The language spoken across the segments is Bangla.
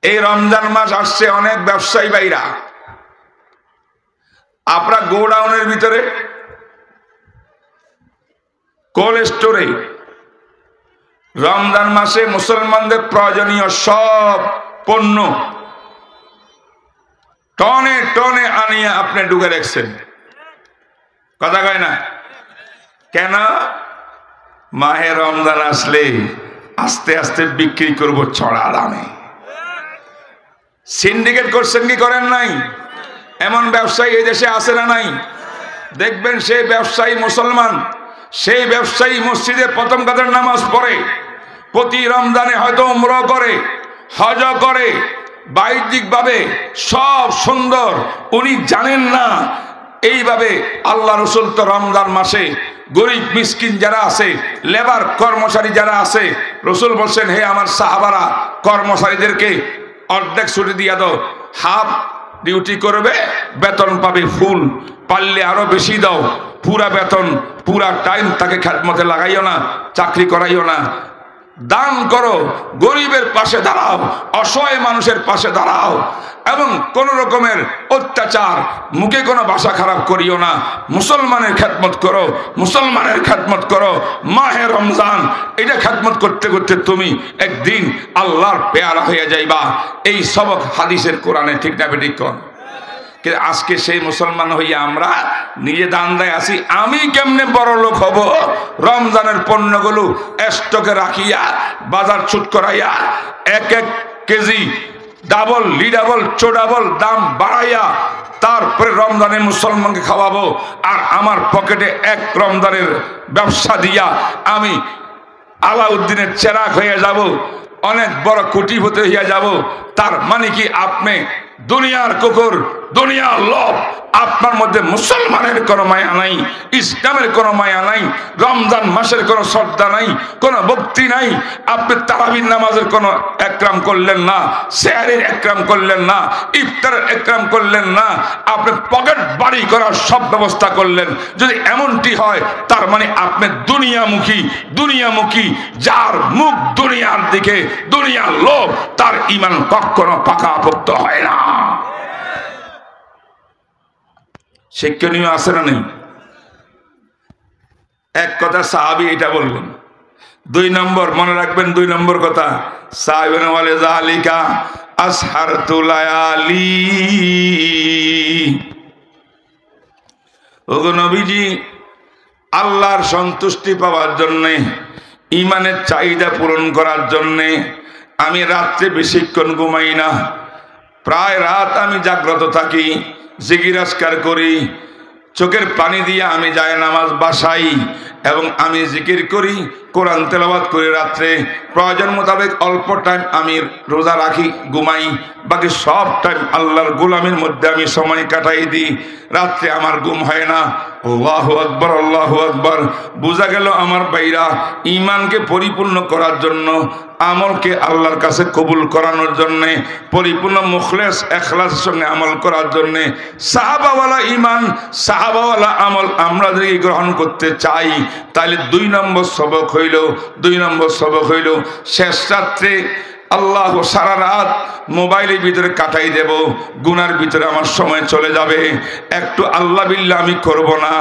এই রমজান মাস আসছে, অনেক ব্যবসায়ী ভাইরা আপনার গোডাউনের ভিতরে, কোল্ড স্টোরে রমজান মাসে মুসলমানদের প্রয়োজনীয় সব পণ্য টনে টনে আনিয়ে আপনি ঢুকে রাখছেন। কথা কয় না কেন? মাহে রমজান আসলে আস্তে আস্তে বিক্রি করব চড়া দামে। সিন্ডিকেট করছেন কি করেন নাই? এমন ব্যবসায়ী এই দেশে আছে না নাই? দেখবেন সেই ব্যবসায়ী মুসলমান, সেই ব্যবসায়ী মসজিদে প্রথম কাতার নামাজ পড়ে, প্রতি রমজানে হয়তো উমরা করে, হজ করে, বাহ্যিকভাবে সব সুন্দর। উনি জানেন না এইভাবে আল্লাহ রসুল তো রমজান মাসে গরিব মিসকিন যারা আছে, লেবার কর্মচারী যারা আছে, রসুল বলছেন হে আমার সাহাবারা, কর্মচারীদেরকে অর্ধেক ছুটি দিয়া দাও, হাফ ডিউটি করবে, বেতন পাবে ফুল, পারলে আরো বেশি দাও, পুরা বেতন পুরা টাইম তাকে খেদমতে লাগাইও না, চাকরি করাইও না। দান করো, গরিবের পাশে দাঁড়াও, অসহায় মানুষের পাশে দাঁড়াও, এবং কোন রকমের অত্যাচার, মুখে কোনো ভাষা খারাপ করিও না। মুসলমানের খেদমত করো, মুসলমানের খেদমত করো। মাহে রমজান এটা খেদমত করতে করতে তুমি একদিন আল্লাহর পেয়ারা হয়ে যাইবা। এই সবক হাদিসের কোরআনে, ঠিক না বেঠিক কোন? আজকে সেই মুসলমান হইয়া আমরা নিজে দান্দায় আছি, আমি কেমনে বড় লোক হব? রমজানের পণ্যগুলো স্টকে রাখিয়া বাজার ছুট করাইয়া এক এক কেজি ডাবল লিডাবল চোডাবল দাম বাড়াইয়া তারপরে রমজানে মুসলমানকে খাওয়াবো, আর আমার পকেটে এক রমজানের ব্যবসা দিয়া আমি আলাউদ্দিনের চেরাগ হয়ে যাব, অনেক বড় কোটিপতি হইয়া যাব। তার মানে কি আপনি দুনিয়ার কুকুর, দুনিয়ার লোভ, আপনার মধ্যে মুসলমানের কোনো মায়া নাই, ইসলামের কোনো মায়া নাই, রমজান মাসের কোনো শ্রদ্ধা নাই, কোনো ভক্তি নাই। আপনি তারাবির নামাজের কোনো একরাম করলেন না, সেহরির একরাম করলেন না, ইফতারের একরাম করলেন না, আপনি পকেট বাড়ি করার সব ব্যবস্থা করলেন। যদি এমনটি হয় তার মানে আপনি দুনিয়ামুখী, দুনিয়ামুখী। যার মুখ দুনিয়ার দিকে, দুনিয়ার লোভ, তার ঈমান কখনো পাকাপোক্ত হয় না। শিক্ষণীয় আছে না নেই? এক কথা সাহাবী এটা বললেন। দুই নম্বর মনে রাখবেন, দুই নম্বর কথা, সাহাবী বলে যালিকা আসহারতু লায়ালি। ওগো নবীজি, আল্লাহর সন্তুষ্টি পাওয়ার জন্যে, ঈমানের চাহিদা পূরণ করার জন্যে আমি রাত্রে বেশিক্ষণ ঘুমাই না, প্রায় রাত আমি জাগ্রত থাকি, জিকির আজকার করি, চোখের পানি দিয়ে আমি যায় নামাজ বাসাই, এবং আমি জিকির করি, কোরআন তেলাওয়াত করি। রাত্রে প্রয়োজন মোতাবেক অল্প টাইম আমি রোজা রাখি, ঘুমাই, বাকি সব টাইম আল্লাহর গোলামের মধ্যে আমি সময় কাটাই দিই। রাত্রে আমার ঘুম হয় না। আল্লাহু আকবার, আল্লাহু আকবার। বোঝা গেল আমার ভাইরা, ঈমানকে পরিপূর্ণ করার জন্য, আমলকে আল্লাহর কাছে কবুল করানোর জন্যে, পরিপূর্ণ মুখলেস এখলাসের সঙ্গে আমল করার জন্যে সাহাবাওয়ালা ঈমান, সাহাবাওয়ালা আমল আমরা যদি গ্রহণ করতে চাই, তাহলে দুই নম্বর সবক হইল, দুই নম্বর সবক হইল শেষ রাত্রে আল্লাহ সারা রাত মোবাইলের ভিতরে কাটাই দেব, গুনার ভিতরে আমার সময় চলে যাবে, একটু আল্লাহ বিল্লাহ আমি করব না,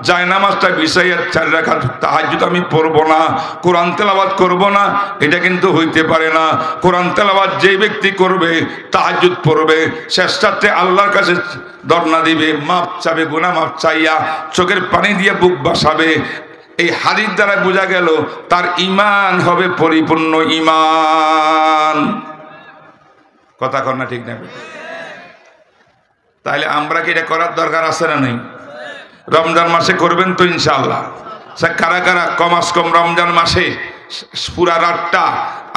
যায় নামাজটা বিছাইয়া 4 রাকাত তাহাজ্জুদ আমি পড়ব না, কোরআন তেলাওয়াত করব না, এটা কিন্তু হইতে পারে না। কোরআন তেলাওয়াত যে ব্যক্তি করবে, তাহাজ্জুদ পড়বে, শেষ রাতে আল্লাহর কাছে ধর্ণা দিবে, মাপ চাবে, গুনাহ মাপ চাইয়া চোখের পানি দিয়ে বুক বাসাবে। এই হাদিস দ্বারা বোঝা গেল তার ঈমান হবে পরিপূর্ণ ঈমান। কথা কর না, ঠিক না? তাহলে আমরা কি এটা করার দরকার আছে না নেই? রমজান মাসে করবেন তো ইনশাআল্লাহ। কারা কারা কমাস কম রমজান মাসে পুরা রাতটা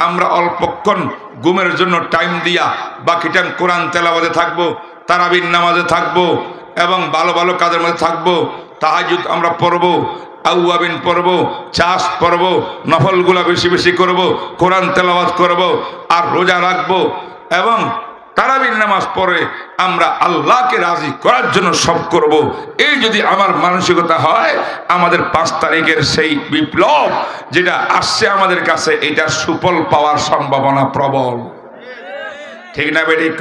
আমরা অল্পক্ষণ ঘুমের জন্য টাইম দিয়া বাকি টাইম কোরআন তেলাওয়াতে থাকবো, তারাবির নামাজে থাকবো, এবং ভালো ভালো কাজের মধ্যে থাকবো, তাহাজ্জুদ আমরা পড়বো, আউয়াবিন পড়বো, চাষ পড়বো, নফলগুলা বেশি বেশি করব, কোরআন তেলাওয়াত করব, আর রোজা রাখবো, এবং তারাবির নামাজ পড়ে আমরা আল্লাহকে রাজি করার জন্য সব করব। এই যদি আমার মানসিকতা হয়, আমাদের 5 তারিখের সেই বিপ্লব যেটা আসছে আমাদের কাছে, এটার সুফল পাওয়ার সম্ভাবনা প্রবল। ঠিক না বেঠিক?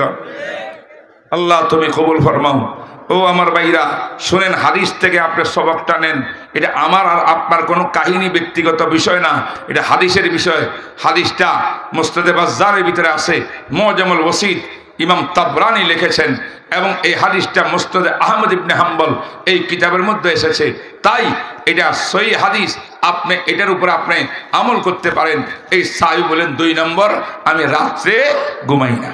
আল্লাহ তুমি কবুল ফরমাও। ও আমার ভাইরা শুনেন, হাদিস থেকে আপনি সবকটা নেন। এটা আমার আর আপনার কোনো কাহিনী, ব্যক্তিগত বিষয় না, এটা হাদিসের বিষয়। হাদিসটা মুসনাদে বাজ্জারের ভিতরে আছে, মুআজামুল ওয়াসিত ইমাম তাবরানী লিখেছেন, এবং এই হাদিসটা মুসনাদে আহমদ ইবনে হাম্বল এই কিতাবের মধ্যে এসেছে। তাই এটা সহিহ হাদিস, আপনি এটার উপর আপনি আমল করতে পারেন। এই সাহাবী বলেন, 2 নম্বর, আমি রাত্রে ঘুমাই না।